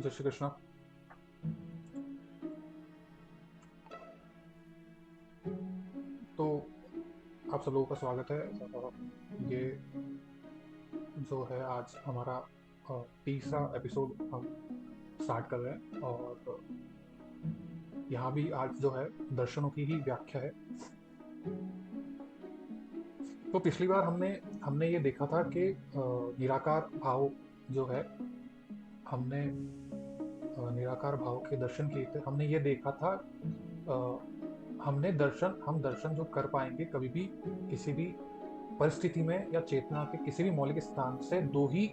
जय श्री कृष्ण। तो आप सब लोगों का स्वागत है। ये जो है आज हमारा तीसरा एपिसोड हम स्टार्ट कर रहे हैं और यहाँ भी आज जो है दर्शनों की ही व्याख्या है। तो पिछली बार हमने हमने ये देखा था कि निराकार भाव जो है, हमने निराकार भाव के दर्शन किए थे। हमने ये देखा था हम दर्शन जो कर पाएंगे कभी भी किसी भी परिस्थिति में या चेतना के किसी भी मौलिक स्थान से दो ही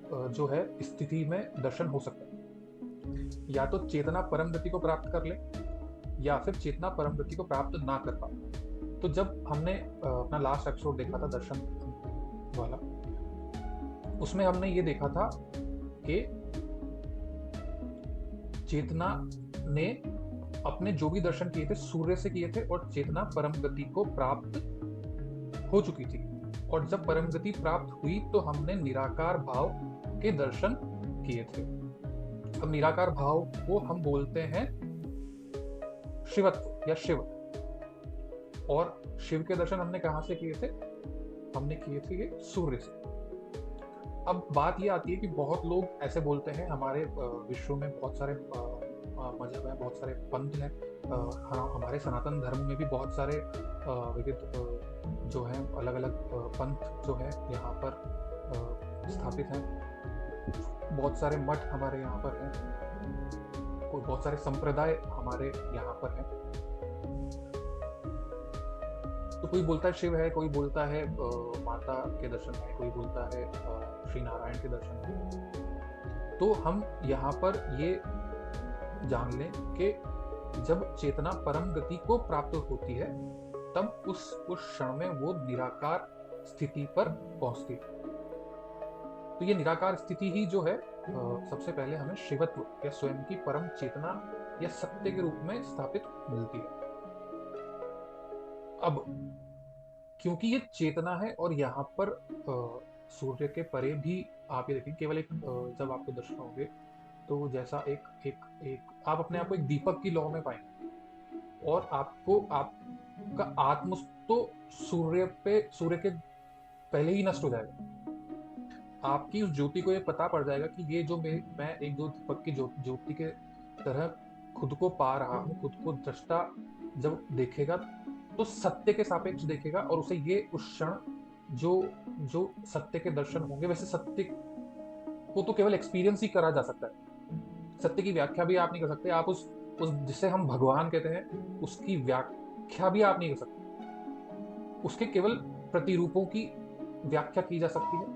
जो है स्थिति में दर्शन हो सकता है। या तो चेतना परम गति को प्राप्त कर ले या फिर चेतना परम गति को प्राप्त ना कर पाए। तो जब हमने अपना लास्ट एपिसोड देखा था दर्शन वाला, उसमें हमने ये देखा था कि चेतना ने अपने जो भी दर्शन किए थे सूर्य से किए थे और चेतना परम गति को प्राप्त हो चुकी थी। और जब परम गति प्राप्त हुई तो हमने निराकार भाव के दर्शन किए थे। अब निराकार भाव को हम बोलते हैं शिवत्व या शिव। और शिव के दर्शन हमने कहां से किए थे? हमने किए थे ये सूर्य से। अब बात ये आती है कि बहुत लोग ऐसे बोलते हैं, हमारे विश्व में बहुत सारे मजहब हैं, बहुत सारे पंथ हैं, हमारे सनातन धर्म में भी बहुत सारे विविध जो है अलग अलग पंथ जो है यहाँ पर स्थापित हैं। बहुत सारे मठ हमारे यहाँ पर हैं, बहुत सारे संप्रदाय हमारे यहाँ पर हैं। तो कोई बोलता है शिव है, कोई बोलता है माता के दर्शन है, कोई बोलता है श्री नारायण के दर्शन है। तो हम यहाँ पर ये जान लें कि जब चेतना परम गति को प्राप्त होती है तब उस क्षण में वो निराकार स्थिति पर पहुंचती है। तो ये निराकार स्थिति ही जो है सबसे पहले हमें शिवत्व या स्वयं की परम चेतना या सत्य के रूप में स्थापित मिलती है। अब क्योंकि ये चेतना है और यहाँ पर सूर्य के परे भी आप ये देखें, केवल एक जब आपको दर्शन होंगे तो जैसा एक आप अपने आप को एक दीपक की लौ में पाएंगे और आपका आत्म तो सूर्य के पहले ही नष्ट हो जाएगा। आपकी उस ज्योति को ये पता पड़ जाएगा कि ये जो मैं एक जो दीपक की ज्योति के तरह खुद को पा रहा हूँ, खुद को दृष्टा जब देखेगा तो सत्य के सापेक्ष देखेगा और उसे ये उस क्षण जो सत्य के दर्शन होंगे। वैसे सत्य को तो केवल एक्सपीरियंस ही करा जा सकता है, सत्य की व्याख्या भी आप नहीं कर सकते। आप उस जिसे हम भगवान कहते हैं उसकी व्याख्या भी आप नहीं कर सकते। उसके केवल प्रतिरूपों की व्याख्या की जा सकती है,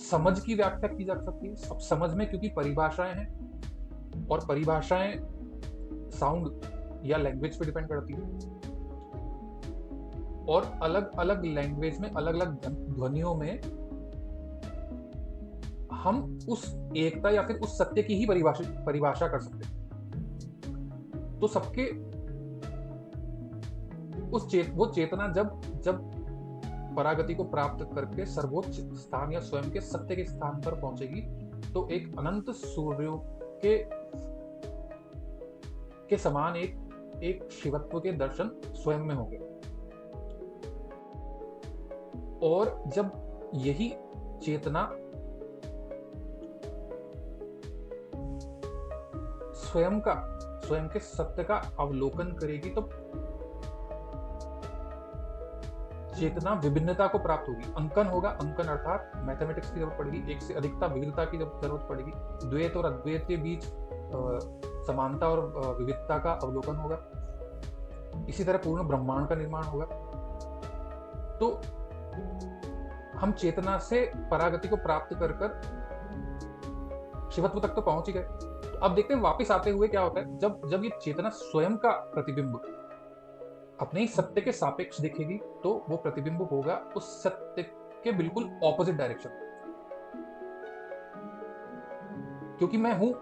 समझ की व्याख्या की जा सकती है। अब समझ में क्योंकि परिभाषाएं हैं और परिभाषाएं साउंड या लैंग्वेज पे डिपेंड करती है और अलग अलग लैंग्वेज में अलग अलग ध्वनियों में हम उस एकता या फिर उस सत्य की ही परिभाषा कर सकते हैं। तो सबके वो चेतना जब परागति को प्राप्त करके सर्वोच्च स्थान या स्वयं के सत्य के स्थान पर पहुंचेगी तो एक अनंत सूर्यों के समान एक शिवत्व के दर्शन स्वयं में होंगे। और जब यही चेतना स्वयं के सत्य का अवलोकन करेगी तो चेतना विभिन्नता को प्राप्त होगी। अंकन होगा, अंकन अर्थात मैथमेटिक्स की जरूरत पड़ेगी, एक से अधिकता विविधता की जरूरत पड़ेगी, द्वैत और अद्वैत के बीच समानता और विविधता का अवलोकन होगा। इसी तरह पूर्ण ब्रह्मांड का निर्माण होगा। तो हम चेतना से परागति को प्राप्त कर शिवत्व तक तो पहुंच ही गए। तो अब देखते हैं वापस आते हुए क्या होता है। जब ये चेतना स्वयं का प्रतिबिंब अपने ही सत्य के सापेक्ष देखेगी तो वो प्रतिबिंब होगा उस सत्य के बिल्कुल ऑपोजिट डायरेक्शन। क्योंकि मैं हूं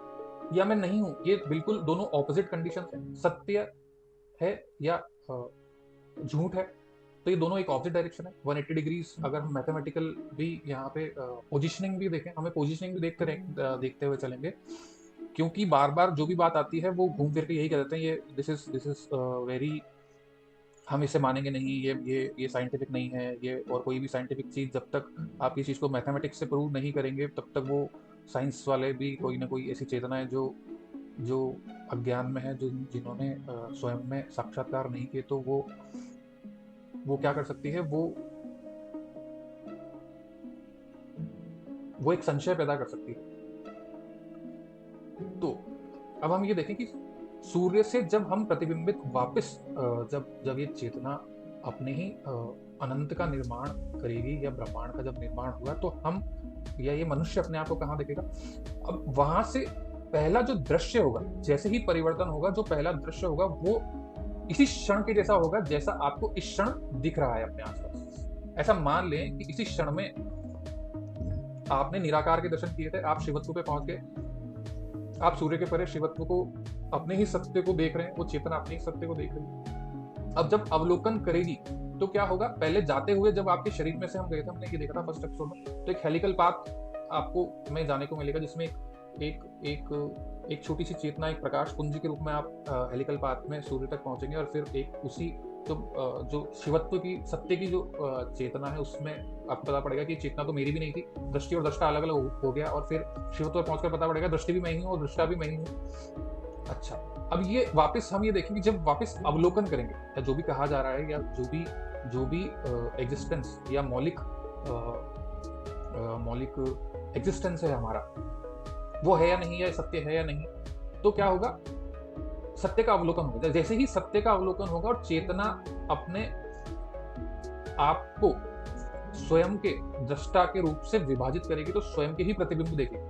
या मैं नहीं हूं, ये बिल्कुल दोनों ऑपोजिट कंडीशन है। सत्य है या झूठ है, तो ये दोनों एक ऑपोजिट डायरेक्शन है। 180 डिग्रीज अगर हम मैथमेटिकल भी यहाँ पे पोजिशनिंग भी देखें, हमें पोजिशनिंग भी देखते हुए चलेंगे क्योंकि बार बार जो भी बात आती है वो घूम फिर के यही कह देते हैं, ये दिस इज वेरी, हम इसे मानेंगे नहीं, ये साइंटिफिक नहीं है ये। और कोई भी साइंटिफिक चीज जब तक आप किसी चीज को मैथमेटिक्स से प्रूव नहीं करेंगे तब तक वो साइंस वाले भी कोई ना कोई ऐसी चेतना है जो जो अज्ञान में है, जो जिन्होंने स्वयं में साक्षात्कार नहीं किए, तो वो क्या कर सकती है, वो एक संशय पैदा कर सकती है। तो अब हम ये देखें कि सूर्य से जब हम प्रतिबिंबित वापस जब जब ये चेतना अपने ही अनंत का निर्माण करेगी, या ब्रह्मांड का जब निर्माण होगा, तो हम या ये मनुष्य अपने आप को कहाँ देखेगा? अब वहां से पहला जो दृश्य होगा, जैसे ही परिवर्तन होगा, जो पहला दृश्य होगा वो इसी क्षण के जैसा होगा जैसा आपको इस क्षण दिख रहा है अपने आसपास। ऐसा मान लें कि इसी क्षण में आपने निराकार के दर्शन किए थे, आप शिवत्व पे पहुंच गए, आप सूर्य के परे शिवत्व को, अपने ही सत्य को देख रहे हैं, वो चेतना अपने ही सत्य को देख रही है। अब जब अवलोकन करेगी तो क्या होगा? पहले जाते हुए जब आपके शरीर में से हम गए थे, हमने ये देखा था फर्स्ट एपिसोड में, तो एक हेलिकल पाथ आपको में जाने को मिलेगा, जिसमें एक एक एक छोटी सी चेतना, एक प्रकाश पुंज के रूप में आप हेलिकल पाथ में सूर्य तक पहुंचेंगे, और फिर एक उसी जो शिवत्व की, सत्य की जो चेतना है, उसमें आपको पता पड़ेगा कि चेतना तो मेरी भी नहीं थी, दृष्टि और दृष्टा अलग अलग हो गया, और फिर शिवत्व पर पहुंचकर पता पड़ेगा दृष्टि भी मैं ही हूँ और दृष्टा भी मैं ही हूँ। अच्छा, अब ये वापस हम ये देखेंगे जब वापस अवलोकन करेंगे, या जो भी कहा जा रहा है, या जो भी एग्जिस्टेंस या मौलिक एग्जिस्टेंस है हमारा, वो है या नहीं, या सत्य है या नहीं, तो क्या होगा? सत्य का अवलोकन होगा। जैसे ही सत्य का अवलोकन होगा और चेतना अपने आप को स्वयं के दृष्टा के रूप से विभाजित करेगी, तो स्वयं के ही प्रतिबिंब देखेगी।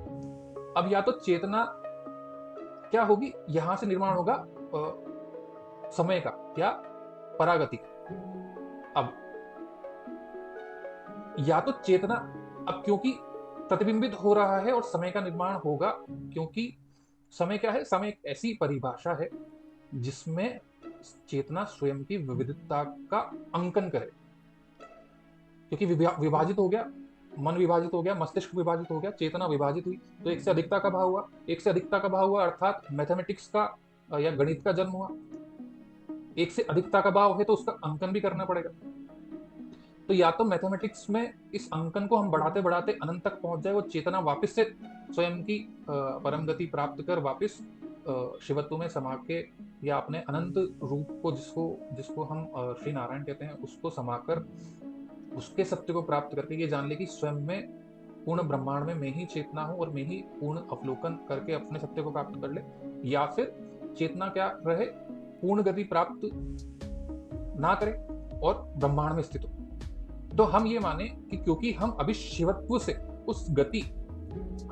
अब या तो चेतना क्या होगी, यहां से निर्माण होगा समय का या परागति का। अब या तो चेतना, अब क्योंकि प्रतिबिंबित हो रहा है और समय का निर्माण होगा, क्योंकि समय क्या है? समय एक ऐसी परिभाषा है जिसमें चेतना स्वयं की विविधता का अंकन करे, क्योंकि विभाजित हो गया, मन विभाजित हो गया, मस्तिष्क विभाजित हो गया, चेतना विभाजित हुई, तो एक से अधिकता का भाव हुआ, एक से अधिकता का भाव हुआ अर्थात मैथमेटिक्स का या गणित का जन्म हुआ। एक से अधिकता का भाव है तो उसका अंकन भी करना पड़ेगा। तो या तो मैथमेटिक्स में इस अंकन को हम बढ़ाते बढ़ाते अनंत तक पहुंच जाए, वो चेतना वापस से स्वयं की परम गति प्राप्त कर वापस शिवत्व में समा के, या अपने अनंत रूप को, जिसको हम श्री नारायण कहते हैं, उसको समाकर उसके सत्य को प्राप्त करके ये जान ले कि स्वयं में पूर्ण ब्रह्मांड में मैं ही चेतना हूं, और मैं ही पूर्ण अवलोकन करके अपने सत्य को प्राप्त कर ले। या फिर चेतना क्या रहे, पूर्ण गति प्राप्त ना करे और ब्रह्मांड में स्थित हो। तो हम ये माने कि क्योंकि हम अभी शिवत्व से उस गति,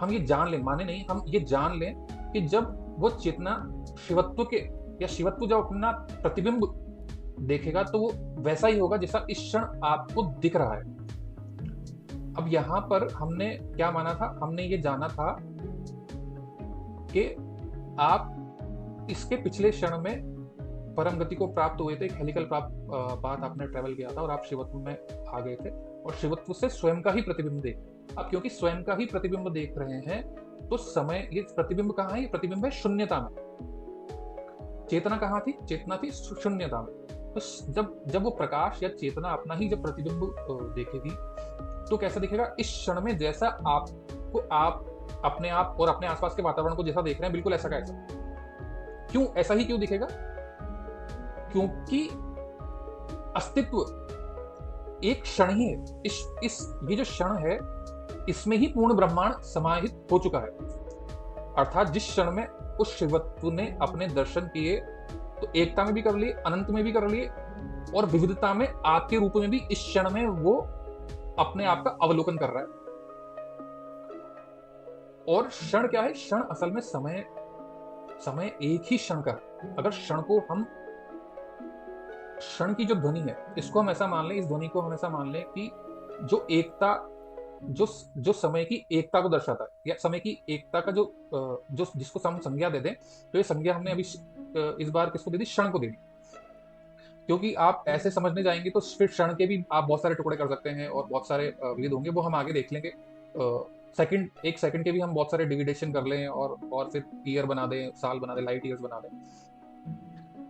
हम ये जान लें, माने नहीं, हम ये जान लें कि जब वो चेतना शिवत्व के, या शिवत्व जब अपना प्रतिबिंब देखेगा तो वो वैसा ही होगा जैसा इस क्षण आपको दिख रहा है। अब यहां पर हमने क्या माना था? हमने ये जाना था कि आप इसके पिछले क्षण में परम गति को प्राप्त हुए थे, एक हेलिकल पाथ आपने ट्रेवल किया था, और आप शिवत्व में आ गए थे, और शिवत्व से स्वयं का ही प्रतिबिंब देख। अब क्योंकि स्वयं का ही प्रतिबिंब देख रहे हैं, तो समय, ये प्रतिबिंब कहाँ है? ये प्रतिबिंब है शून्यता में। चेतना कहाँ थी? चेतना थी शून्यता में। तो जब वो प्रकाश या चेतना अपना ही जब प्रतिबिंब देखेगी, तो कैसा दिखेगा? इस क्षण में जैसा आपको, आप अपने आप और अपने आसपास के वातावरण को जैसा देख रहे हैं, बिल्कुल ऐसा का ऐसा। क्यों ऐसा ही क्यों दिखेगा? क्योंकि अस्तित्व एक क्षण ही है। ये जो क्षण है, इसमें ही पूर्ण ब्रह्मांड समाहित हो चुका है। अर्थात जिस क्षण में उस शिवत्व ने अपने दर्शन किए, तो एकता में भी कर लिए, अनंत में भी कर लिए, और विविधता में आपके रूप में भी इस क्षण में वो अपने आप का अवलोकन कर रहा है। और क्षण क्या है? क्षण असल में समय एक ही क्षण का। अगर क्षण को हम, क्षण की जो ध्वनि है, इसको हम ऐसा मान लें, इस ध्वनि को हम ऐसा मान लें कि जो एकता, जो समय की एकता को दर्शाता है, या समय की एकता का जो जिसको हम संज्ञा दे दें, तो ये संज्ञा हमने अभी इस बार किसको दे दी? क्षण को दे दी। क्योंकि आप ऐसे समझने जाएंगे तो फिर क्षण के भी आप बहुत सारे टुकड़े कर सकते हैं, और बहुत सारे विविध होंगे, वो हम आगे देख लेंगे सेकंड, एक सेकंड के भी हम बहुत सारे डिविडेशन कर लें और फिर ईयर बना दें, साल बना दें, लाइट ईयर्स बना दें,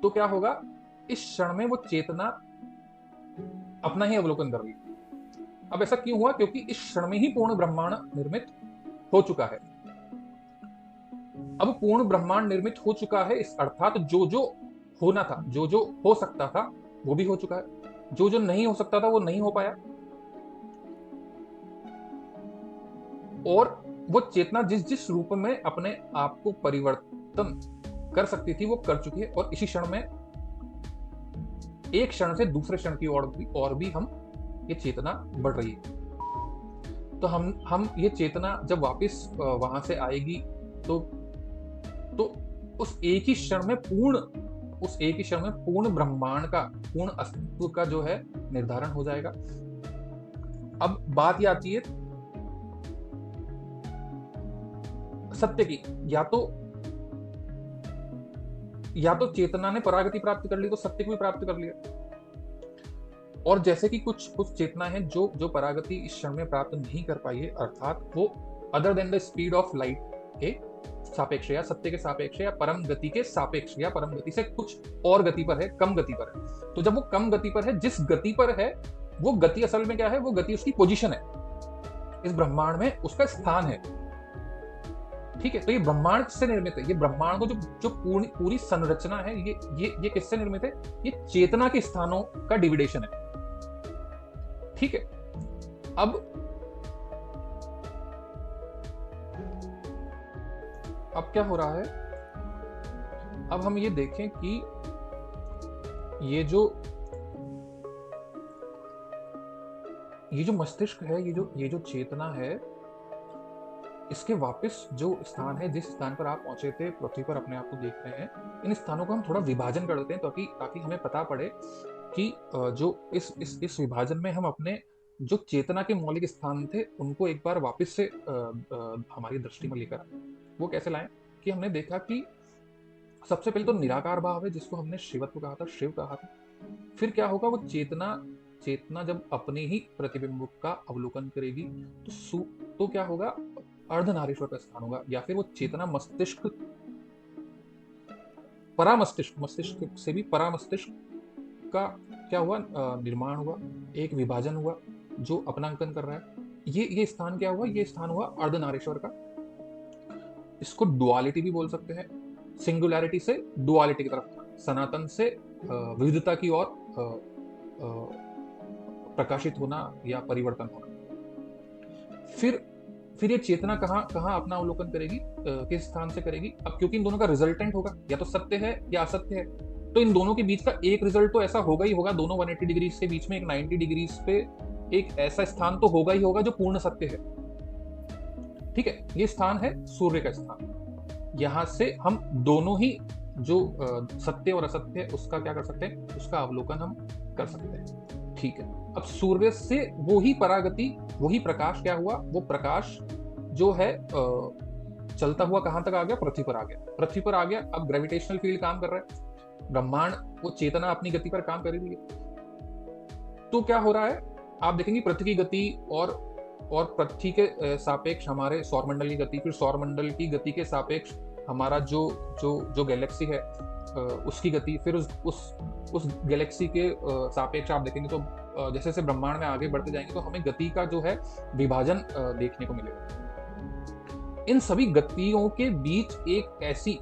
तो क्या होगा, इस क्षण में वो चेतना अपना ही अवलोकन कर रही। अब ऐसा क्यों हुआ? क्योंकि इस क्षण में ही पूर्ण ब्रह्मांड निर्मित हो चुका है। अब पूर्ण ब्रह्मांड निर्मित हो चुका है, इस अर्थात जो जो होना था, जो जो हो सकता था, वो भी हो चुका है, जो जो नहीं हो सकता था वो नहीं हो पाया, और वो चेतना जिस जिस रूप में अपने आप को परिवर्तन कर सकती थी वो कर चुकी है। और इसी क्षण में एक क्षण से दूसरे क्षण की और भी हम ये चेतना बढ़ रही है। तो हम ये चेतना जब वापस वहां से आएगी, तो तो उस एक ही क्षण में पूर्ण ब्रह्मांड का, पूर्ण अस्तित्व का जो है निर्धारण हो जाएगा। अब बात ये आती है सत्य की। या तो चेतना ने परागति प्राप्त कर ली तो सत्य को भी प्राप्त कर लिया। और जैसे कि कुछ कुछ चेतना है जो जो परागति इस क्षण में प्राप्त नहीं कर पाई है, अर्थात वो other than the speed of light के सापेक्ष या सत्य के सापेक्ष या परम गति के सापेक्ष या परम गति से कुछ और गति पर है, कम गति पर है। तो जब वो कम गति पर है, जिस गति पर है, वो गति असल में क्या है? वो गति उसकी पोजीशन है इस ब्रह्मांड में, उसका स्थान है। ठीक है, तो ये ब्रह्मांड किससे निर्मित है? ये ब्रह्मांड को जो जो पूरी संरचना है, ये किससे निर्मित है? ये चेतना के स्थानों का डिविडेशन है। ठीक है, अब क्या हो रहा है? अब हम ये देखें कि ये जो मस्तिष्क है, ये जो चेतना है, इसके वापस जो स्थान है, जिस स्थान पर आप पहुंचे थे, पृथ्वी पर अपने आप को देख रहे हैं, इन स्थानों को हम थोड़ा विभाजन कर देते हैं ताकि हमें पता पड़े कि जो इस विभाजन में हम अपने जो चेतना के मौलिक स्थान थे उनको एक बार वापस से हमारी दृष्टि में लेकर आए। वो कैसे लाएं? कि हमने देखा कि सबसे पहले तो निराकार भाव है, जिसको हमने शिवत्व कहा था, शिव कहा था। फिर क्या होगा? वो चेतना जब अपने ही प्रतिबिंब का अवलोकन करेगी तो क्या होगा? अर्धनारीश्वर का स्थान होगा, या फिर वो चेतना मस्तिष्क से भी परामस्तिष्क का क्या हुआ? निर्माण हुआ, एक विभाजन हुआ जो अपनांकन कर रहा है। ये स्थान क्या हुआ? ये स्थान हुआ अर्धनारीश्वर का। इसको डुअलिटी भी बोल सकते हैं, सिंगुलैरिटी से डुअलिटी की तरफ, सनातन से विविधता की ओर प्रकाशित होना या परिवर्तन होना। फिर ये चेतना कहाँ अपना अवलोकन करेगी? किस स्थान से करेगी? अब क्योंकि इन दोनों का रिजल्टेंट होगा, या तो सत्य है या असत्य है, तो इन दोनों के बीच का एक रिजल्ट तो ऐसा होगा ही होगा। दोनों 180 डिग्री के बीच में एक 90 डिग्री पे एक ऐसा स्थान तो होगा ही होगा जो पूर्ण सत्य है। ठीक है, ये स्थान है सूर्य का स्थान। यहां से हम दोनों ही जो सत्य और असत्य है उसका क्या कर सकते हैं? उसका अवलोकन हम कर सकते हैं। ठीक है, अब सूर्य से वही परागति, वही प्रकाश क्या हुआ? वो प्रकाश जो है चलता हुआ कहां तक आ गया? पृथ्वी पर आ गया। पृथ्वी पर आ गया, अब ग्रेविटेशनल फील्ड काम कर रहा है, ब्रह्मांड, वो चेतना अपनी गति पर काम कर रही है। तो क्या हो रहा है? आप देखेंगे पृथ्वी की गति और पृथ्वी के सापेक्ष हमारे सौरमंडल की गति, फिर सौरमंडल की गति के सापेक्ष हमारा जो गैलेक्सी है उसकी गति, फिर उस गैलेक्सी के सापेक्ष आप देखेंगे तो जैसे जैसे ब्रह्मांड में आगे बढ़ते जाएंगे तो हमें गति का जो है विभाजन देखने को मिलेगा। इन सभी गतियों के बीच एक ऐसी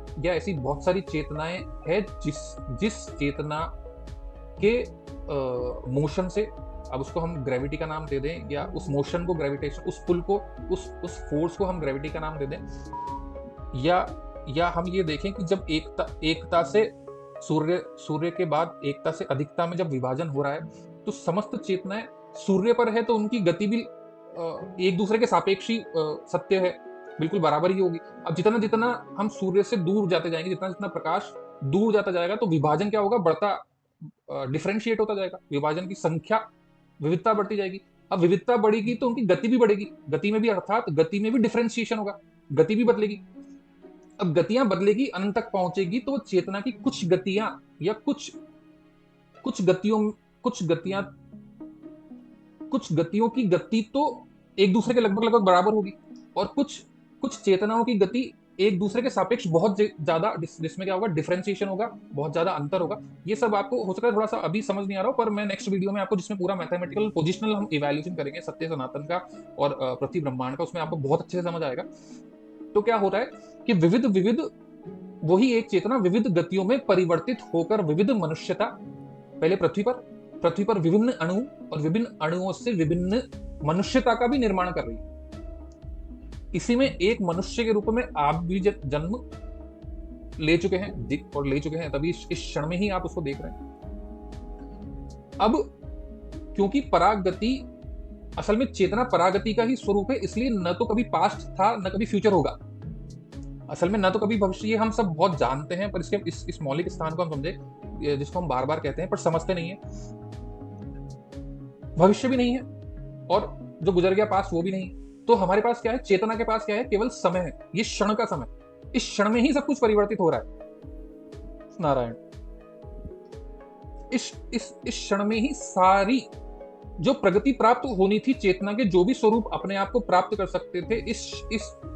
बहुत सारी चेतनाएं हैं जिस चेतना के मोशन से, अब उसको हम ग्रेविटी का नाम दे दें, या उस मोशन को ग्रेविटेशन, उस पुल को, उस फोर्स को हम ग्रेविटी का नाम दे दें, या हम ये देखें कि जब एकता से सूर्य के बाद एकता से अधिकता में जब विभाजन हो रहा है तो समस्त चेतनाएं सूर्य पर है तो उनकी गति भी एक दूसरे के सापेक्षी सत्य है, बिल्कुल बराबर ही होगी। अब जितना जितना हम सूर्य से दूर जाते जाएंगे, जितना जितना प्रकाश दूर जाता जाएगा, तो विभाजन क्या होगा? बढ़ता, डिफरेंशिएट होता जाएगा, विभाजन की संख्या, विविधता बढ़ती जाएगी। अब विविधता बढ़ेगी तो उनकी गति भी बढ़ेगी, गति में भी, अर्थात गति में भी डिफरेंशिएशन होगा, गति भी बदलेगी। अब गतियां बदलेगी, अनंत तक पहुंचेगी, तो चेतना की कुछ गतियां या कुछ गतियों की गति तो एक दूसरे के लगभग बराबर होगी, और कुछ कुछ चेतनाओं की गति एक दूसरे के सापेक्ष बहुत ज्यादा, जिसमें क्या होगा, डिफरेंशिएशन होगा, बहुत ज्यादा अंतर होगा। ये सब आपको हो सकता है थोड़ा सा अभी समझ नहीं आ रहा हो, पर मैं नेक्स्ट वीडियो में आपको, जिसमें पूरा मैथमेटिकल पोजिशनल हम इवैल्यूएशन करेंगे सत्य सनातन का और पृथ्वी ब्रह्मांड का, उसमें आपको बहुत अच्छे से समझ आएगा। तो क्या होता है कि विविध विविध वही एक चेतना विविध गतियों में परिवर्तित होकर विविध मनुष्यता, पहले पृथ्वी पर विभिन्न अणु और विभिन्न अणुओं से विभिन्न मनुष्यता का भी निर्माण कर रही है। इसी में एक मनुष्य के रूप में आप भी जन्म ले चुके हैं और ले चुके हैं, तभी इस क्षण में ही आप उसको देख रहे हैं। अब क्योंकि परागति, असल में चेतना परागति का ही स्वरूप है, इसलिए न तो कभी पास्ट था न कभी फ्यूचर होगा, असल में न तो कभी भविष्य, ये हम सब बहुत जानते हैं, पर इसके इस मौलिक स्थान को हम समझे, जिसको हम बार बार कहते हैं पर समझते नहीं है। भविष्य भी नहीं है और जो गुजर गया पास्ट वो भी नहीं है। तो हमारे पास क्या है, चेतना के पास क्या है, केवल समय है, ये क्षण का समय। इस क्षण में ही सब कुछ परिवर्तित हो रहा है नारायण। इस क्षण में ही सारी जो प्रगति प्राप्त होनी थी चेतना के, जो भी स्वरूप अपने आप को प्राप्त कर सकते थे, इस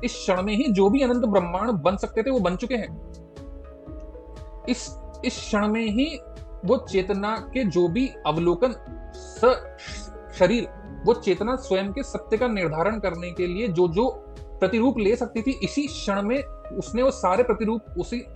क्षण में ही जो भी अनंत ब्रह्मांड बन सकते थे वो बन चुके हैं। इस क्षण में ही वो चेतना के जो भी अवलोकन शरीर, वो चेतना स्वयं के सत्य का निर्धारण करने के लिए जो जो प्रतिरूप ले सकती थी, इसी क्षण में उसने वो सारे प्रतिरूप,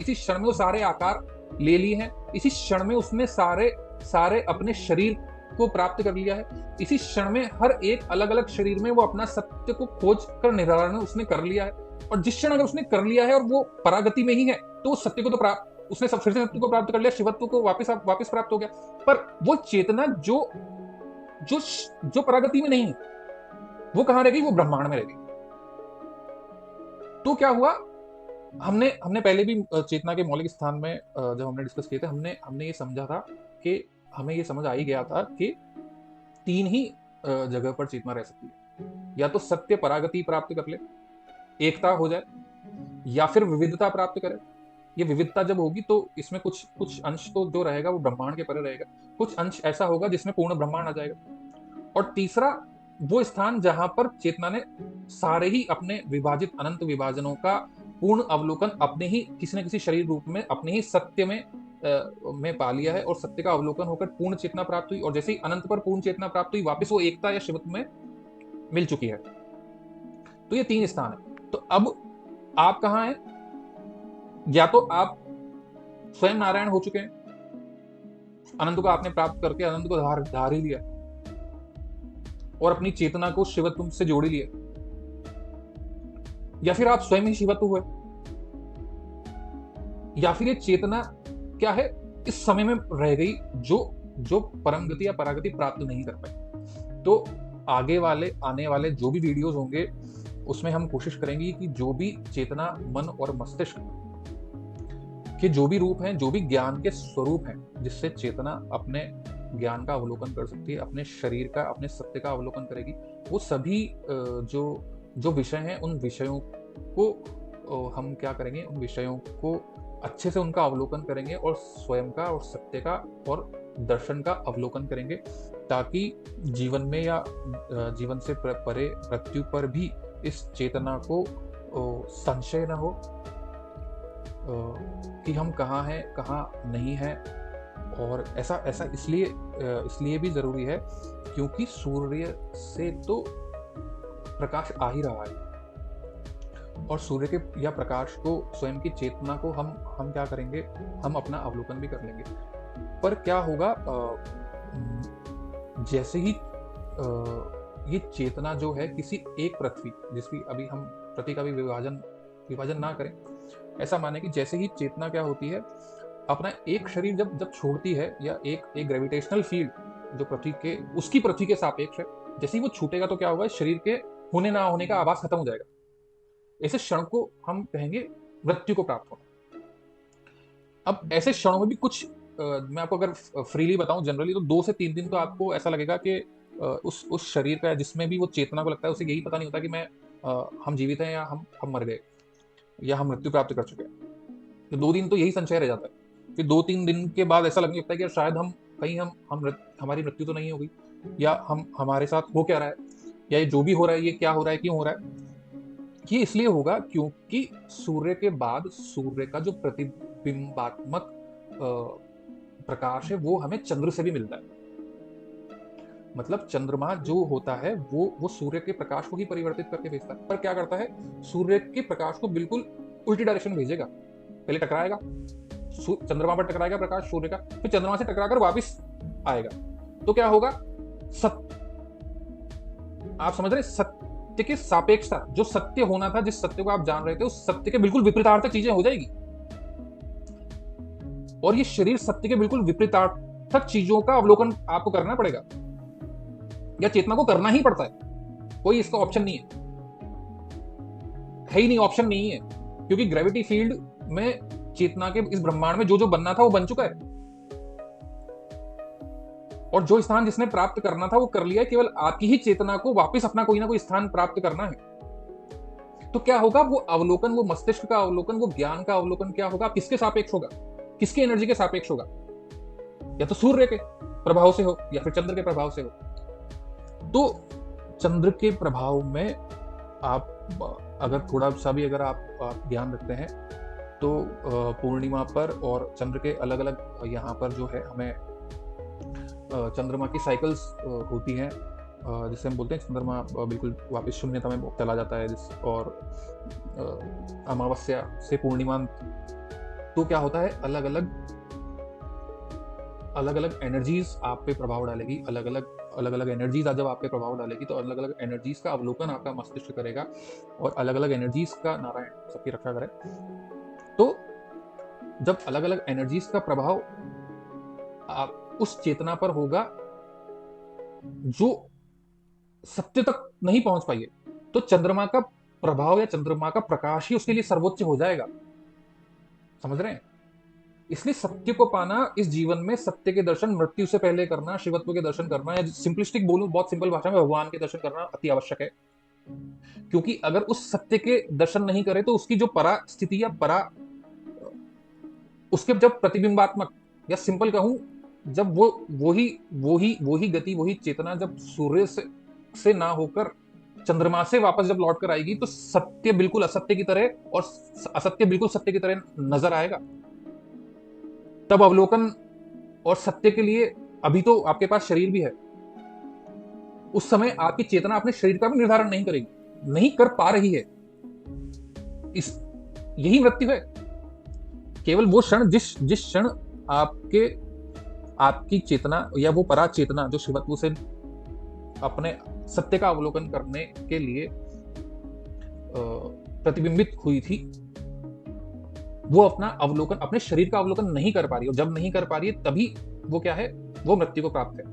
इसी क्षण में वो सारे आकार ले लिए हैं। इसी क्षण में उसने सारे अपने शरीर को प्राप्त कर लिया है। इसी क्षण में हर एक अलग अलग शरीर में वो अपना सत्य को खोज कर निर्धारण उसने कर लिया है। और जिस क्षण अगर उसने कर लिया है और वो परागति में ही है, तो उस सत्य को तो प्राप्त, उसने फिर से सत्य को प्राप्त कर लिया, शिवत्व को वापस प्राप्त हो गया। पर वो चेतना जो परागति में नहीं है, वो कहां रह गई, वो ब्रह्मांड में रह गई। तो क्या हुआ, हमने पहले भी चेतना के मौलिक स्थान में जब हमने डिस्कस किए थे, हमने ये समझा था कि हमें ये समझ आ ही गया था कि तीन ही जगह पर चेतना रह सकती है। या तो सत्य परागति प्राप्त कर ले, एकता हो जाए, या फिर विविधता प्राप्त करे। ये विविधता जब होगी तो इसमें कुछ अंश तो जो रहेगा वो ब्रह्मांड के परे रहेगा, कुछ अंश ऐसा होगा जिसमें पूर्ण ब्रह्मांड आ जाएगा। और तीसरा वो स्थान जहां पर चेतना ने सारे ही अपने विभाजित अनंत विभाजनों का पूर्ण अवलोकन अपने ही किसी न किसी शरीर रूप में, अपने ही सत्य में पा लिया है, और सत्य का अवलोकन होकर पूर्ण चेतना प्राप्त हुई, और जैसे ही अनंत पर पूर्ण चेतना प्राप्त हुई, वापस वो एकता या शिवत्व में मिल चुकी है। तो ये तीन स्थान है। तो अब आप कहां हैं, या तो आप स्वयं नारायण हो चुके हैं, अनंत को आपने प्राप्त करके अनंत को धार ही लिया और अपनी चेतना को शिवत्व से जोड़ ही लिया, या फिर आप स्वयं ही शिवत्व हुए, या फिर ये चेतना क्या है, इस समय में रह गई जो परम गति या परागति प्राप्त नहीं कर पाई। तो आने वाले जो भी वीडियोस होंगे उसमें हम कोशिश करेंगे कि जो भी चेतना, मन और मस्तिष्क के जो भी रूप हैं, जो भी ज्ञान के स्वरूप हैं, जिससे चेतना अपने ज्ञान का अवलोकन कर सकती है, अपने शरीर का, अपने सत्य का अवलोकन करेगी, वो सभी जो विषय हैं, उन विषयों को हम क्या करेंगे, उन विषयों को अच्छे से उनका अवलोकन करेंगे और स्वयं का और सत्य का और दर्शन का अवलोकन करेंगे, ताकि जीवन में या जीवन से परे मृत्यु पर भी इस चेतना को संशय न हो कि हम कहाँ हैं, कहाँ नहीं हैं। और ऐसा इसलिए भी जरूरी है क्योंकि सूर्य से तो प्रकाश आ ही रहा है, और सूर्य के या प्रकाश को, स्वयं की चेतना को हम क्या करेंगे, हम अपना अवलोकन भी कर लेंगे। पर क्या होगा, जैसे ही ये चेतना जो है किसी एक पृथ्वी, जिसकी अभी हम पृथ्वी का भी विभाजन ना करें, ऐसा माने कि जैसे ही चेतना क्या होती है, अपना एक शरीर जब छोड़ती है, या एक ग्रेविटेशनल फील्ड जो पृथ्वी के सापेक्ष है, जैसे ही वो छूटेगा तो क्या होगा, शरीर के होने ना होने का आभास खत्म हो जाएगा। ऐसे क्षण को हम कहेंगे मृत्यु को प्राप्त होना। अब ऐसे क्षणों में भी कुछ मैं आपको अगर फ्रीली बताऊं, जनरली तो 2 से 3 दिन तो आपको ऐसा लगेगा कि उस शरीर का, जिसमें भी वो चेतना को लगता है, उसे यही पता नहीं होता कि हम जीवित हैं या हम मर गए या हम मृत्यु प्राप्त कर चुके हैं। तो 2 दिन तो यही संशय रह जाता है। फिर 2-3 दिन के बाद ऐसा लगने लगता है कि शायद हमारी मृत्यु तो नहीं हो गई, या हमारे साथ हो क्या रहा है, या ये जो भी हो रहा है ये क्या हो रहा है, क्यों हो रहा है। ये इसलिए होगा क्योंकि सूर्य के बाद सूर्य का जो प्रतिबिंबात्मक प्रकाश है वो हमें चंद्र से भी मिलता है। मतलब चंद्रमा जो होता है वो सूर्य के प्रकाश को ही परिवर्तित करके भेजता है, पर क्या करता है, सूर्य के प्रकाश को बिल्कुल उल्टी डायरेक्शन में भेजेगा। पहले टकराएगा, चंद्रमा पर टकराएगा प्रकाश सूर्य का, फिर चंद्रमा से टकराकर वापस आएगा। तो क्या होगा, सत्य, आप समझ रहे, सत्य के सापेक्षता, जो सत्य होना था, जिस सत्य को आप जान रहे थे, उस सत्य के बिल्कुल विपरीतार्थक चीजें हो जाएगी। और ये शरीर सत्य के बिल्कुल विपरीतार्थक चीजों का अवलोकन आपको करना पड़ेगा, या चेतना को करना ही पड़ता है। कोई इसका ऑप्शन नहीं है ही नहीं, ऑप्शन नहीं है, क्योंकि ग्रेविटी फील्ड में चेतना के इस ब्रह्मांड में जो जो बनना था वो बन चुका है, और जो स्थान जिसने प्राप्त करना था वो कर लिया है। केवल आपकी ही चेतना को वापस अपना कोई ना कोई स्थान प्राप्त करना है। तो क्या होगा, वो अवलोकन, वो मस्तिष्क का अवलोकन, वो ज्ञान का अवलोकन क्या होगा, किसके सापेक्ष होगा, किसकी एनर्जी के सापेक्ष होगा, या तो सूर्य के प्रभाव से हो या फिर चंद्र के प्रभाव से हो। तो चंद्र के प्रभाव में आप अगर थोड़ा सा भी अगर आप ध्यान रखते हैं तो पूर्णिमा पर और चंद्र के अलग अलग यहाँ पर जो है हमें चंद्रमा की साइकिल्स होती हैं, जिससे हम बोलते हैं चंद्रमा बिल्कुल वापस शून्यता में चला जाता है, और अमावस्या से पूर्णिमा। तो क्या होता है, अलग अलग एनर्जीज आप पे प्रभाव डालेगी, अलग अलग एनर्जीज जब आप पे प्रभाव डालेगी तो अलग अलग एनर्जीज का अवलोकन आपका मस्तिष्क करेगा, और अलग अलग एनर्जीज का, नारायण सबकी रक्षा करे, तो जब अलग अलग एनर्जीज का प्रभाव आप उस चेतना पर होगा जो सत्य तक नहीं पहुंच पाई है, तो चंद्रमा का प्रभाव या चंद्रमा का प्रकाश ही उसके लिए सर्वोच्च हो जाएगा। समझ रहे हैं? इसलिए सत्य को पाना इस जीवन में, सत्य के दर्शन मृत्यु से पहले करना, शिवत्व के दर्शन करना, या सिंपलिस्टिक बोलूं, बहुत सिंपल भाषा में, भगवान के दर्शन करना अति आवश्यक है। क्योंकि अगर उस सत्य के दर्शन नहीं करे तो उसकी जो परा स्थिति या उसके जब प्रतिबिंबात्मक, या सिंपल कहूं, जब वही गति, वही चेतना जब सूर्य से ना होकर चंद्रमा से वापस जब लौट कर आएगी, तो सत्य बिल्कुल असत्य की तरह और असत्य बिल्कुल सत्य की तरह नजर आएगा। तब अवलोकन और सत्य के लिए, अभी तो आपके पास शरीर भी है, उस समय आपकी चेतना अपने शरीर का भी निर्धारण नहीं करेगी, नहीं कर पा रही है। यही मृत्यु है। केवल वो क्षण, जिस क्षण आपकी चेतना या वो परा चेतना जो शिवत्व से अपने सत्य का अवलोकन करने के लिए प्रतिबिंबित हुई थी, वो अपना अवलोकन, अपने शरीर का अवलोकन नहीं कर पा रही, और जब नहीं कर पा रही है तभी वो क्या है, वो मृत्यु को प्राप्त है।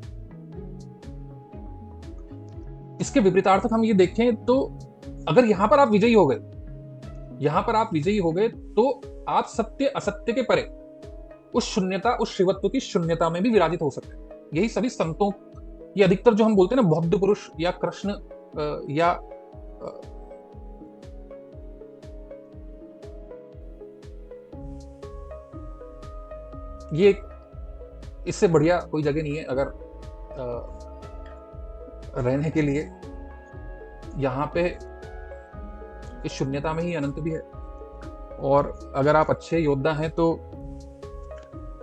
इसके विपरीतार्थक हम ये देखें तो अगर यहां पर आप विजयी हो गए, तो आप सत्य असत्य के परे उस शून्यता, उस शिवत्व की शून्यता में भी विराजित हो सकते हैं। यही सभी संतों, ये अधिकतर जो हम बोलते हैं ना, बौद्ध पुरुष या कृष्ण या ये, इससे बढ़िया कोई जगह नहीं है अगर रहने के लिए। यहाँ पे इस शून्यता में ही अनंत भी है, और अगर आप अच्छे योद्धा हैं तो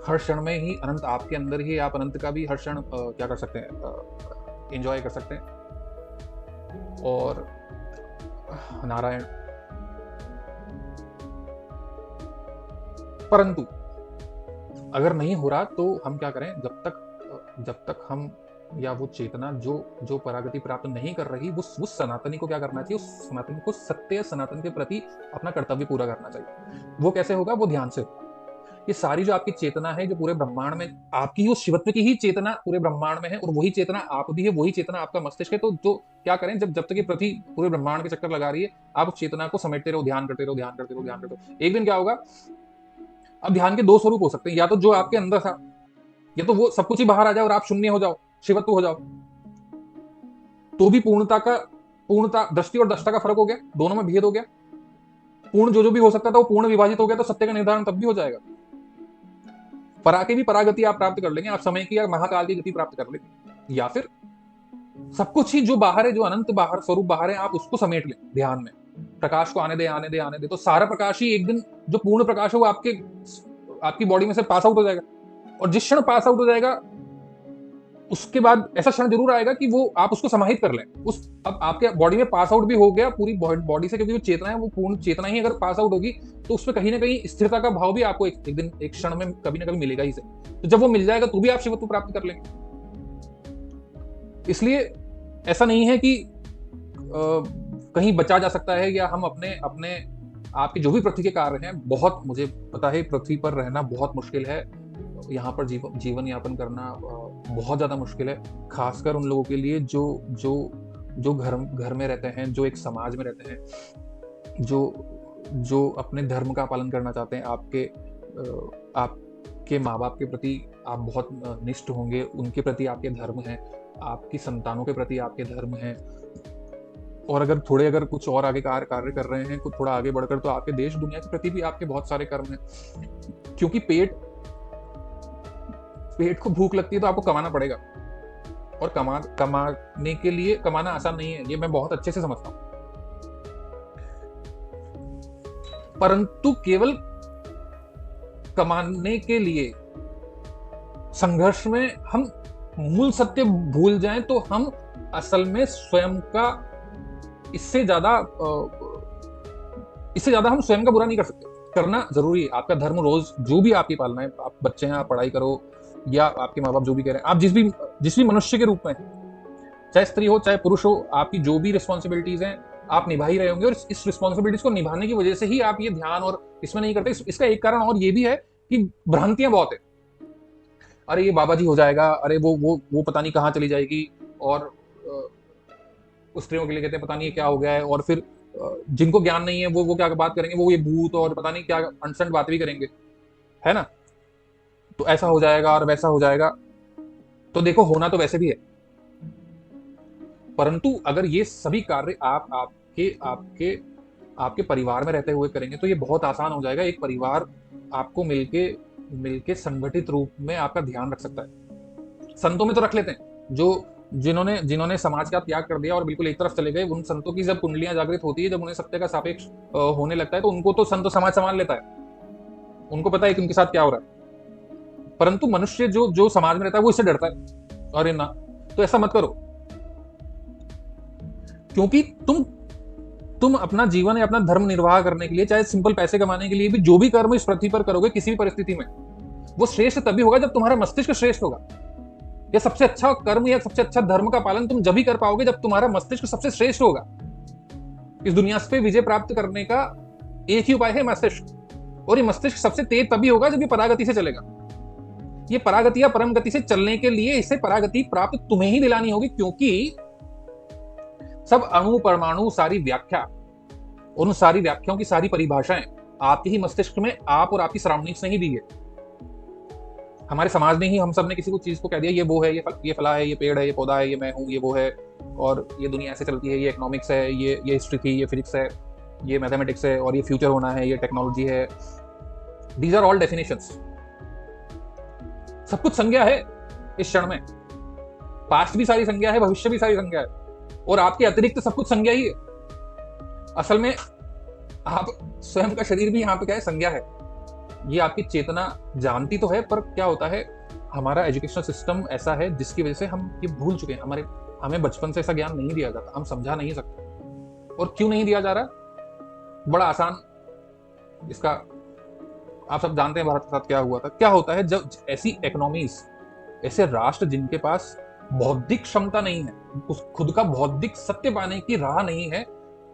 हर क्षण में ही अनंत आपके अंदर ही, आप अनंत का भी हर क्षण क्या कर सकते हैं, एंजॉय कर सकते हैं। और नारायण, परंतु अगर नहीं हो रहा तो हम क्या करें, जब तक हम, या वो चेतना जो परागति प्राप्त नहीं कर रही, उस सनातनी को क्या करना चाहिए, उस सनातनी को सत्य सनातन के प्रति अपना कर्तव्य पूरा करना चाहिए। वो कैसे होगा, वो ध्यान से। ये सारी जो आपकी चेतना है, जो पूरे ब्रह्मांड में आपकी ही, उस शिवत्व की ही चेतना पूरे ब्रह्मांड में है, और वही चेतना आप भी है, वही चेतना आपका मस्तिष्क है। तो जो क्या करें, जब तक ये पृथ्वी पूरे ब्रह्मांड के चक्कर लगा रही है, आप उस चेतना को समेटते रहो, ध्यान करते रहो। एक दिन क्या होगा, अब ध्यान के दो स्वरूप हो सकते हैं, या तो जो आपके अंदर था, या तो वो सब कुछ ही बाहर आ जाए और आप शून्य हो जाओ, शिवत्व हो जाओ। तो भी पूर्णता, दृष्टि और दृष्टा का फर्क हो गया, दोनों में भेद हो गया। पूर्ण जो भी हो सकता था वो पूर्ण विभाजित हो गया, तो सत्य का निर्धारण तब भी हो जाएगा। परा के भी परागति आप प्राप्त कर लेंगे, आप समय की या महाकाल की गति प्राप्त कर लेंगे, या फिर सब कुछ ही जो बाहर है, जो अनंत बाहर स्वरूप बाहर है, आप उसको समेट लें ध्यान में। प्रकाश को आने दे आने दे आने दे, तो सारा प्रकाश ही एक दिन, जो पूर्ण प्रकाश है वो आपकी बॉडी में से पास आउट हो जाएगा। और जिस क्षण पास आउट हो जाएगा, उसके बाद ऐसा क्षण जरूर आएगा कि वो आप उसको समाहित कर लें। अब आपके बॉडी में पास आउट भी हो गया पूरी बॉडी से, क्योंकि वो चेतना है, वो पूर्ण चेतना ही अगर पास आउट होगी तो उसमें कहीं ना कहीं स्थिरता का भाव भी आपको एक दिन, एक क्षण में कभी ना कभी मिलेगा ही से। तो जब वो मिल जाएगा तो भी आप शिवत्व प्राप्त कर लेंगे। इसलिए ऐसा नहीं है कि कहीं बचा जा सकता है, या हम अपने अपने आपके जो भी पृथ्वी के कार्य हैं, बहुत मुझे पता है पृथ्वी पर रहना बहुत मुश्किल है, यहाँ पर जीवन यापन करना बहुत ज्यादा मुश्किल है, खासकर उन लोगों के लिए जो जो जो घर में रहते हैं, जो एक समाज में रहते हैं, जो अपने धर्म का पालन करना चाहते हैं। आपके माँ बाप के प्रति आप बहुत निष्ठ होंगे, उनके प्रति आपके धर्म है, आपकी संतानों के प्रति आपके धर्म है। और अगर कुछ और आगे कार्य कर रहे हैं, कुछ थोड़ा आगे बढ़कर, तो आपके देश दुनिया के प्रति भी आपके बहुत सारे कर्म हैं। क्योंकि पेट को भूख लगती है तो आपको कमाना पड़ेगा, और कमाने के लिए कमाना आसान नहीं है, ये मैं बहुत अच्छे से समझता हूं। परंतु केवल कमाने के लिए संघर्ष में हम मूल सत्य भूल जाएं तो हम असल में स्वयं का इससे ज्यादा हम स्वयं का बुरा नहीं कर सकते। करना जरूरी है, आपका धर्म रोज जो भी आपकी पालना है, आप बच्चे हैं, आप पढ़ाई करो, या आपके माँ बाप जो भी कह रहे हैं, आप जिस भी मनुष्य के रूप में, चाहे स्त्री हो चाहे पुरुष हो, आपकी जो भी रिस्पॉन्सिबिलिटीज हैं आप निभा ही रहे होंगे। और इस रिस्पॉन्सिबिलिटीज को निभाने की वजह से ही आप ये ध्यान और इसमें नहीं करते। इसका एक कारण और ये भी है कि भ्रांतियां बहुत है। अरे ये बाबा जी हो जाएगा, अरे वो पता नहीं कहाँ चली जाएगी, और उस स्त्रियों के लिए कहते हैं पता नहीं क्या हो गया है। और फिर जिनको ज्ञान नहीं है वो क्या बात करेंगे, वो ये भूत और पता नहीं क्या अनसंट बात भी करेंगे, है ना। तो ऐसा हो जाएगा और वैसा हो जाएगा। तो देखो, होना तो वैसे भी है, परंतु अगर ये सभी कार्य आप आपके परिवार में रहते हुए करेंगे तो ये बहुत आसान हो जाएगा। एक परिवार आपको मिलके संगठित रूप में आपका ध्यान रख सकता है। संतों में तो रख लेते हैं, जिन्होंने समाज का त्याग कर दिया और बिल्कुल एक तरफ चले गए। उन संतों की जब कुंडलियां जागृत होती है, जब उन्हें सत्य का सापेक्ष होने लगता है, तो उनको तो संत समाज संभाल लेता है, उनको पता है कि उनके साथ क्या हो रहा है। परंतु मनुष्य जो समाज में रहता है वो इससे डरता है, अरे ना, तो ऐसा मत करो। क्योंकि तुम अपना जीवन या अपना धर्म निर्वाह करने के लिए, चाहे सिंपल पैसे कमाने के लिए भी, जो भी कर्म इस पृथ्वी पर करोगे किसी भी परिस्थिति में, वो श्रेष्ठ तभी होगा जब तुम्हारा मस्तिष्क श्रेष्ठ होगा। या सबसे अच्छा कर्म या सबसे अच्छा धर्म का पालन तुम जब ही कर पाओगे जब तुम्हारा मस्तिष्क सबसे श्रेष्ठ होगा। इस दुनिया पे विजय प्राप्त करने का एक ही उपाय है, मस्तिष्क। और ये मस्तिष्क सबसे तेज तभी होगा जब ये परागति से चलेगा। ये परागति या परम गति से चलने के लिए इसे परागति प्राप्त तुम्हें ही दिलानी होगी, क्योंकि सब अणु परमाणु, सारी व्याख्या, उन सारी व्याख्याओं की सारी परिभाषाएं आपके ही मस्तिष्क में, आप और आपकी सराउंडिंग्स ने ही दी है। हमारे समाज ने ही, हम सब ने किसी को चीज को कह दिया, ये वो है, ये फला है, ये पेड़ है, ये पौधा है, ये मैं हूं, ये वो है, और ये दुनिया ऐसे चलती है, ये इकोनॉमिक्स है, ये हिस्ट्री थी, ये फिजिक्स है, ये मैथमेटिक्स है, और ये फ्यूचर होना है, ये टेक्नोलॉजी है। These are all definitions. सब कुछ संज्ञा है इस क्षण में। पास्ट भी सारी संज्ञा है, भविष्य भी सारी संज्ञा है, और आपके अतिरिक्त सब कुछ संज्ञा ही है। असल में आप स्वयं का शरीर भी यहाँ पे क्या है, संज्ञा है। ये आपकी चेतना जानती तो है, पर क्या होता है, हमारा एजुकेशनल सिस्टम ऐसा है जिसकी वजह से हम ये भूल चुके हैं। हमें बचपन से ऐसा ज्ञान नहीं दिया जाता, हम समझा नहीं सकते। और क्यों नहीं दिया जा रहा, बड़ा आसान इसका, आप सब जानते हैं भारत के साथ क्या हुआ था। क्या होता है जब ऐसी इकोनॉमीज, ऐसे राष्ट्र जिनके पास बौद्धिक क्षमता नहीं है, उस खुद का बौद्धिक सत्य पाने की राह नहीं है,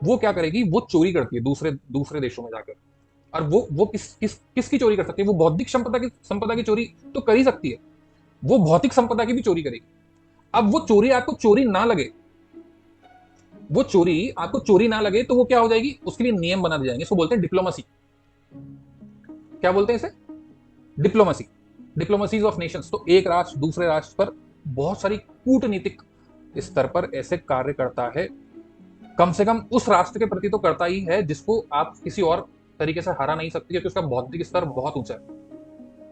वो क्या करेगी, वो चोरी करती है दूसरे देशों में जाकर। और वो किसकी चोरी कर सकती है, वो बौद्धिक संपदा की चोरी तो कर ही सकती है, वो भौतिक संपदा की भी चोरी करेगी। अब वो चोरी आपको चोरी ना लगे, तो वो क्या हो जाएगी, उसके लिए नियम बना दिए जाएंगे। इसको बोलते हैं डिप्लोमेसी। क्या बोलते हैं इसे, डिप्लोमेसीज ऑफ नेशंस। तो एक राष्ट्र दूसरे राष्ट्र पर बहुत सारी कूटनीतिक स्तर पर ऐसे कार्य करता है, कम से कम उस राष्ट्र के प्रति तो करता ही है जिसको आप किसी और तरीके से हरा नहीं सकती, क्योंकि उसका बौद्धिक स्तर बहुत ऊंचा है।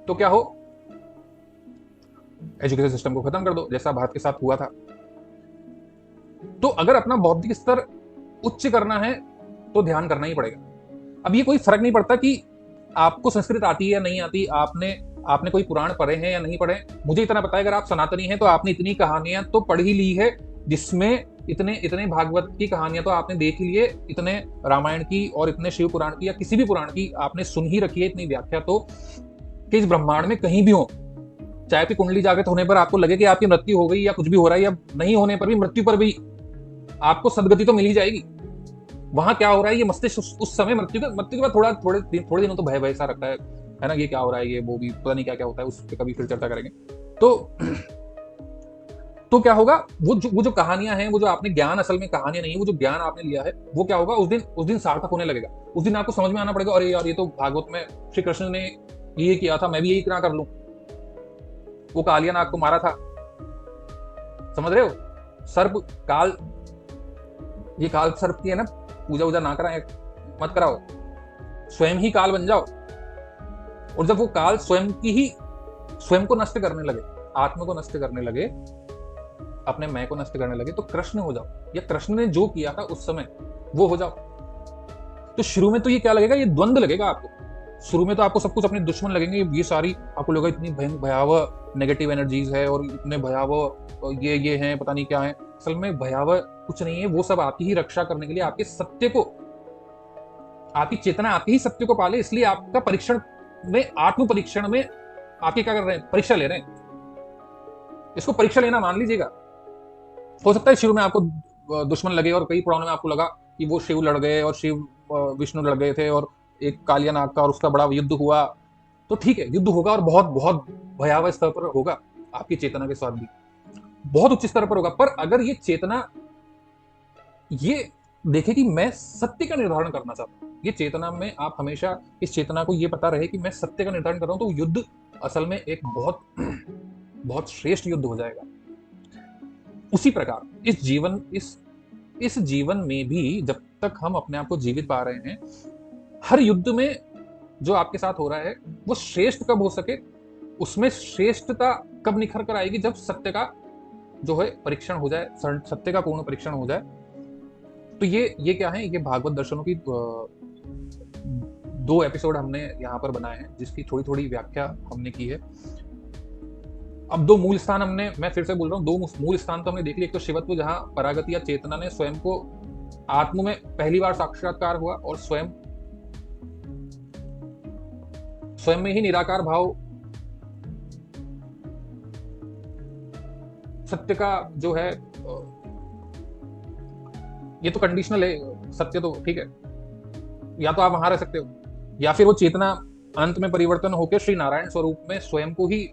तो क्या हो, एजुकेशन सिस्टम को खत्म कर दो, जैसा भारत के साथ हुआ था। तो अगर अपना बौद्धिक स्तर उच्च करना है तो ध्यान करना ही पड़ेगा। अब ये कोई फर्क नहीं पड़ता कि आपको संस्कृत आती है या नहीं आती, आपने कोई पुराण पढ़े हैं या नहीं पढ़े। मुझे इतना पता है, अगर आप सनातनी हैं तो आपने इतनी कहानियां तो पढ़ ही ली है, जिसमें इतने भागवत की कहानियां तो आपने देख ही लिए, इतने रामायण की और इतने शिव पुराण की या किसी भी पुराण की आपने सुन ही रखी है इतनी व्याख्या, तो कि इस ब्रह्मांड में कहीं भी हो, चाहे आपकी कुंडली जागृत होने पर आपको लगे कि आपकी मृत्यु हो गई या कुछ भी हो रहा है, या नहीं होने पर भी, मृत्यु पर भी आपको सदगति तो मिल ही जाएगी। वहां क्या हो रहा है, ये मस्तिष्क उस समय मृत्यु के बाद थोड़े दिनों तो भय सा रखता है ना, ये क्या हो रहा है, ये वो भी पता नहीं क्या क्या होता है, उस पर कभी फिर चर्चा करेंगे। तो क्या होगा, वो जो कहानियां हैं, वो जो आपने ज्ञान, असल में कहानियां नहीं है, वो जो ज्ञान आपने लिया है, वो क्या होगा, उस दिन सार्थक होने लगेगा। उस दिन आपको समझ में आना पड़ेगा, अरे यार ये तो भागवत में श्री कृष्ण ने ये किया था, मैं भी यही क्या कर लूं, वो कालिया नाग को मारा था, समझ रहे हो, सर्प काल, ये काल सर्प की है ना, पूजा वूजा ना कराए, मत कराओ, स्वयं ही काल बन जाओ। और जब वो काल स्वयं को नष्ट करने लगे, आत्मा को नष्ट करने लगे, अपने मैं को नष्ट करने लगे, तो कृष्ण हो जाओ, या कृष्ण ने जो किया था उस समय वो हो जाओ। तो शुरू में तो ये क्या लगेगा, ये द्वंद्व लगेगा आपको। शुरू में तो आपको सब कुछ अपने दुश्मन लगेंगे, ये सारी आपको लगेगा इतनी भयावह नेगेटिव एनर्जीज है और इतने भयावह ये हैं, पता नहीं क्या है। असल में भयावह कुछ नहीं है, वो सब आपकी ही रक्षा करने के लिए, आपके सत्य को, आपकी चेतना आपके ही सत्य को पाले, इसलिए आपका परीक्षण में, आत्म परीक्षण में आपके क्या कर रहे हैं, परीक्षा ले रहे हैं। इसको परीक्षा लेना मान लीजिएगा। हो सकता है शुरू में आपको दुश्मन लगे और कई पुराणों में आपको लगा कि वो शिव लड़ गए और शिव विष्णु लड़ गए थे और एक कालिया नाग का और उसका बड़ा युद्ध हुआ, तो ठीक है, युद्ध होगा और बहुत बहुत भयावह स्तर पर होगा, आपकी चेतना के साथ भी बहुत उच्च स्तर पर होगा। पर अगर ये चेतना ये देखे कि मैं सत्य का निर्धारण करना चाहता हूं, ये चेतना में आप हमेशा इस चेतना को ये पता रहे कि मैं सत्य का निर्धारण कर रहा हूं, तो युद्ध असल में एक बहुत बहुत श्रेष्ठ युद्ध हो जाएगा। उसी प्रकार इस जीवन में भी जब तक हम अपने आप को जीवित पा रहे हैं, हर युद्ध में जो आपके साथ हो रहा है वो श्रेष्ठ कब हो सके, उसमें श्रेष्ठता कब निखर कर आएगी, जब सत्य का जो है परीक्षण हो जाए, सत्य का पूर्ण परीक्षण हो जाए। तो ये क्या है, ये भागवत दर्शनों की 2 एपिसोड हमने यहाँ पर बनाए हैं, जिसकी थोड़ी थोड़ी व्याख्या हमने की है। अब 2 मूल स्थान हमने, मैं फिर से बोल रहा हूँ, 2 मूल स्थान तो हमने देख लिए। एक तो शिवत्व, जहां परागति या चेतना ने स्वयं को आत्म में पहली बार साक्षात्कार हुआ और स्वयं में ही निराकार भाव, सत्य का जो है, ये तो कंडीशनल है, सत्य तो ठीक है, या तो आप वहां रह सकते हो, या फिर वो चेतना अंत में परिवर्तन होकर श्री नारायण स्वरूप में स्वयं को ही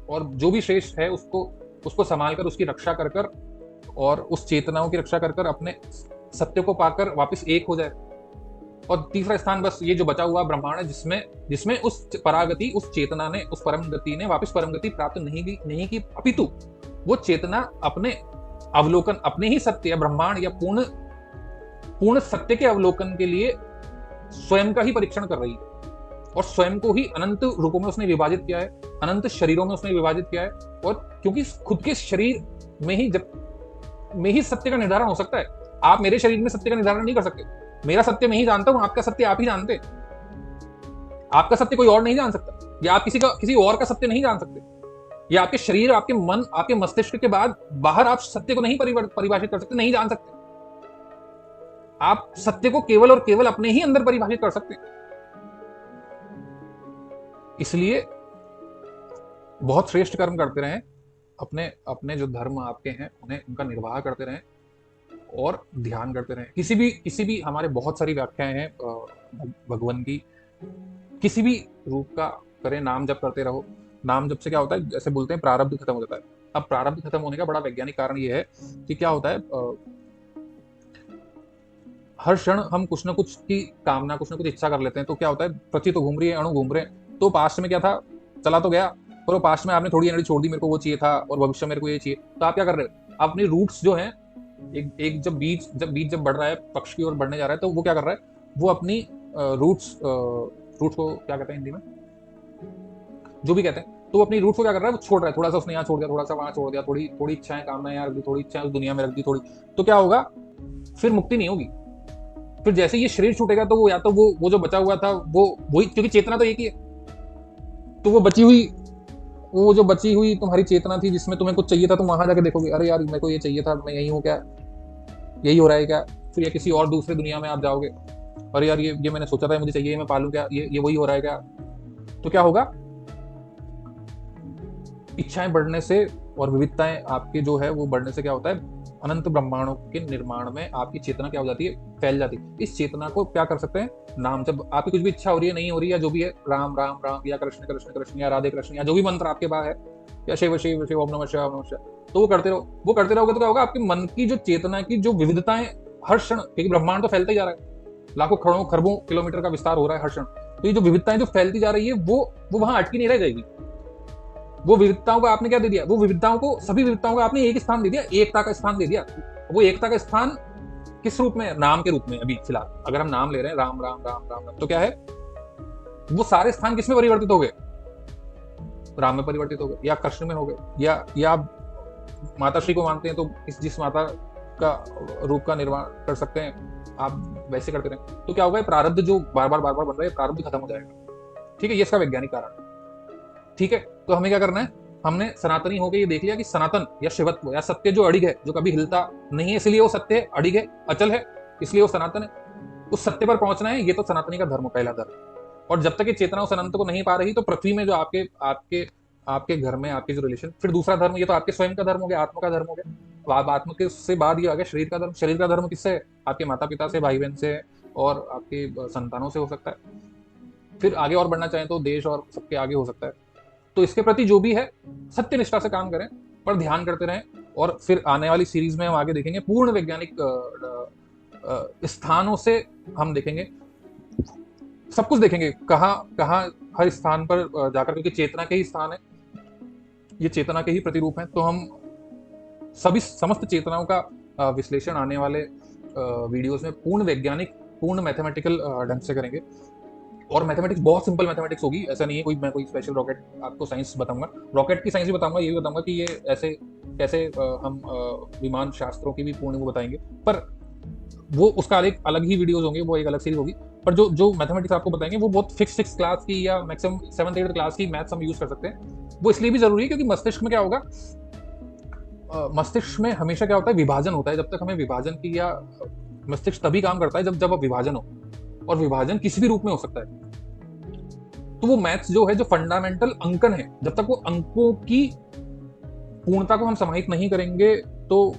और जो भी श्रेष्ठ है उसको संभाल कर, उसकी रक्षा कर कर और उस चेतनाओं की रक्षा कर कर अपने सत्य को पाकर वापस एक हो जाए। और तीसरा स्थान बस ये जो बचा हुआ ब्रह्मांड है, जिसमें उस परागति, उस चेतना ने, उस परम गति ने वापस परम गति प्राप्त नहीं की, अपितु वो चेतना अपने अवलोकन, अपने ही सत्य, ब्रह्मांड या पूर्ण सत्य के अवलोकन के लिए स्वयं का ही परीक्षण कर रही है, और स्वयं को ही अनंत रूपों में उसने विभाजित किया है, अनंत शरीरों में उसने विभाजित किया है। और क्योंकि खुद के शरीर में ही सत्य का निर्धारण हो सकता है, आप मेरे शरीर में सत्य का निर्धारण नहीं कर सकते। मेरा सत्य मैं ही जानता हूं, आपका सत्य आप ही जानते हैं, आपका सत्य कोई और नहीं जान सकता, या आप किसी और का सत्य नहीं जान सकते, या आपके शरीर, आपके मन, आपके मस्तिष्क के बाद बाहर आप सत्य को नहीं परिभाषित कर सकते, नहीं जान सकते। आप सत्य को केवल और केवल अपने ही अंदर परिभाषित कर सकते हैं। इसलिए बहुत श्रेष्ठ कर्म करते रहें, अपने जो धर्म आपके हैं उन्हें, उनका निर्वाह करते रहें और ध्यान करते रहें। किसी भी हमारे बहुत सारी व्याख्याएं हैं भगवान की, किसी भी रूप का करें, नाम जप करते रहो। नाम जप से क्या होता है, जैसे बोलते हैं प्रारब्ध खत्म हो जाता है। अब प्रारब्ध खत्म होने का बड़ा वैज्ञानिक कारण ये है कि क्या होता है, हर क्षण हम कुछ ना कुछ की कामना, कुछ ना कुछ इच्छा कर लेते हैं। तो क्या होता है, पृथ्वी तो घूम रही है, अणु घूम रहे हैं, तो पास्ट में क्या था, चला तो गया, पर वो पास्ट में आपने थोड़ी एनर्जी छोड़ दी, मेरे को वो चाहिए था और भविष्य मेरे को ये चाहिए। तो आप क्या कर रहे हो, आप अपनी रूट्स जो हैं, एक जब बीज बढ़ रहा है, पक्ष की ओर बढ़ने जा रहा है, तो वो क्या कर रहा है, वो अपनी रूट्स को क्या कहते हैं हिंदी में, जो भी कहते हैं, तो अपनी रूट्स को क्या कर रहा है, वो छोड़ रहा है, थोड़ा सा उसने यहाँ छोड़ दिया, थोड़ा सा वहां छोड़ दिया, थोड़ी इच्छाएं, कामनाएं यहाँ रख दी, थोड़ी इच्छाएं उस दुनिया में रख दी, थोड़ी, तो क्या होगा, फिर मुक्ति नहीं होगी, फिर जैसे ये शरीर छूटेगा तो वो या तो वो जो बचा हुआ था वो वही, क्योंकि चेतना तो एक ही है, तो वो जो बची हुई तुम्हारी चेतना थी जिसमें तुम्हें कुछ चाहिए था, तुम वहां जाके देखोगे अरे यार मेरे को ये चाहिए था, मैं यही हूँ क्या, यही हो रहा है क्या। फिर या किसी और दूसरे दुनिया में आप जाओगे, अरे यार ये मैंने सोचा था मुझे चाहिए, मैं पालूं क्या, ये वही हो रहा है क्या। तो क्या होगा, इच्छाएं बढ़ने से और विविधताएं आपके जो है वो बढ़ने से क्या होता है, अनंत ब्रह्मांडों के निर्माण में आपकी चेतना क्या हो जाती है, फैल जाती है। इस चेतना को क्या कर सकते हैं, नाम, जब आपकी कुछ भी इच्छा हो रही है, नहीं हो रही है, जो भी है, राम राम राम या कृष्ण कृष्ण कृष्ण या राधे कृष्ण या जो भी मंत्र आपके पास है, या शिव शिव शिव ओम नमः शिवाय ओम नमः शिवाय, तो वो करते रहो। वो करते रहोगे तो क्या होगा, आपके मन की जो चेतना की जो विविधताएं हर क्षण, क्योंकि ब्रह्मांड तो फैलता ही जा रहा है, लाखों करोड़ों खरबों किलोमीटर का विस्तार हो रहा है हर क्षण, तो ये जो विविधताएं जो फैलती जा रही है वो वहां अटकी नहीं रह जाएगी। वो विविधताओं को आपने क्या दे दिया, वो विविधताओं को, सभी विविधताओं को आपने एक स्थान दे दिया, एकता का स्थान दे दिया। वो एकता का स्थान किस रूप में, नाम के रूप में। अभी फिलहाल अगर हम नाम ले रहे हैं राम राम राम राम राम, तो क्या है, वो सारे स्थान किस में परिवर्तित हो गए, राम में परिवर्तित हो गए, या कृष्ण में हो गए, या माता श्री को मानते हैं तो जिस माता का रूप का निर्माण कर सकते हैं आप वैसे करते रहें, तो क्या होगा, प्रारब्ध जो बार बार बन रहा है, प्रारब्ध खत्म हो जाएगा। ठीक है, ये इसका वैज्ञानिक कारण। ठीक है, तो हमें क्या करना है, हमने सनातनी होकर ये देख लिया कि सनातन या शिवत्व या सत्य जो अड़िग है, जो कभी हिलता नहीं है, इसलिए वो सत्य है, अड़िग है, अचल है, इसलिए वो सनातन है। उस सत्य पर पहुंचना है, ये तो सनातनी का धर्म, पहला धर्म। और जब तक ये चेतना उस अनंत को नहीं पा रही, तो पृथ्वी में जो आपके आपके आपके घर में आपके जो रिलेशन, फिर दूसरा धर्म, ये तो आपके स्वयं का धर्म हो गया, आत्मा का धर्म हो गया। अब आत्मा के से बाद ये आ गया शरीर का धर्म। शरीर का धर्म किससे है, आपके माता पिता से, भाई बहन से, और आपके संतानों से हो सकता है। फिर आगे और बढ़ना चाहें तो देश और सबके आगे हो सकता है। तो इसके प्रति जो भी है सत्य निष्ठा से काम करें, पर ध्यान करते रहें। और फिर आने वाली सीरीज में हम आगे देखेंगे पूर्ण वैज्ञानिक स्थानों से, हम देखेंगे सब कुछ, देखेंगे कहाँ कहाँ हर स्थान पर जाकर, क्योंकि चेतना के ही स्थान है, ये चेतना के ही प्रतिरूप हैं। तो हम सभी समस्त चेतनाओं का विश्लेषण आने वाले वीडियोस में पूर्ण वैज्ञानिक, पूर्ण मैथमेटिकल ढंग से करेंगे। और मैथमेटिक्स बहुत सिंपल मैथमेटिक्स होगी, ऐसा नहीं है मैं कोई स्पेशल रॉकेट आपको साइंस बताऊंगा, रॉकेट की साइंस भी बताऊंगा, ये भी बताऊंगा कि ये ऐसे कैसे हम विमान शास्त्रों की भी पूर्ण वो बताएंगे। पर वो उसका एक अलग ही वीडियोस होंगे, वो एक अलग सीरीज होगी। पर जो मैथमेटिक्स आपको बताएंगे वो बहुत फिक्स 6 क्लास की या मैक्सिमम 7th 8th क्लास की मैथ्स हम यूज कर सकते हैं। वो इसलिए भी जरूरी है क्योंकि मस्तिष्क में क्या होगा, मस्तिष्क में हमेशा क्या होता है, विभाजन होता है। जब तक हमें विभाजन की, या मस्तिष्क तभी काम करता है जब विभाजन हो, और विभाजन किसी भी रूप में हो सकता है। तो वो मैथ्स जो है, जो फंडामेंटल अंकन है, जब तक वो अंकों की पूर्णता को हम समाहित नहीं करेंगे, तो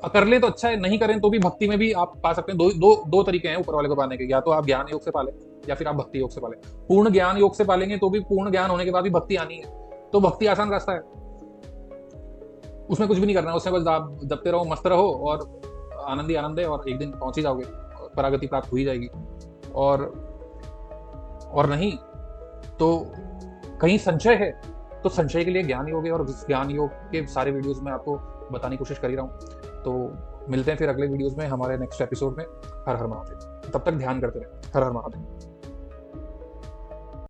कर ले तो अच्छा है, नहीं करें तो भी भक्ति में भी आप पा सकते हैं। दो तरीके हैं ऊपर वाले को पाने के, या तो आप ज्ञान योग से पाले, या फिर आप भक्ति योग से पाले। पूर्ण ज्ञान योग से पालेंगे तो भी पूर्ण ज्ञान होने के बाद भी भक्ति आनी है, तो भक्ति आसान रास्ता है, उसमें कुछ भी नहीं करना है, उसमें बस आप जपते रहो, मस्त रहो, और आनंद ही आनंद है, और एक दिन पहुंच ही जाओगे, परागति प्राप्त हो ही जाएगी। और नहीं तो कहीं संशय है, तो संशय के लिए ज्ञान योग है, और ज्ञान योग के सारे वीडियोस में आपको बताने की कोशिश कर ही रहा हूँ। तो मिलते हैं फिर अगले वीडियोस में, हमारे नेक्स्ट एपिसोड में। हर हर महादेव। तब तक ध्यान करते रहें। हर हर महादेव।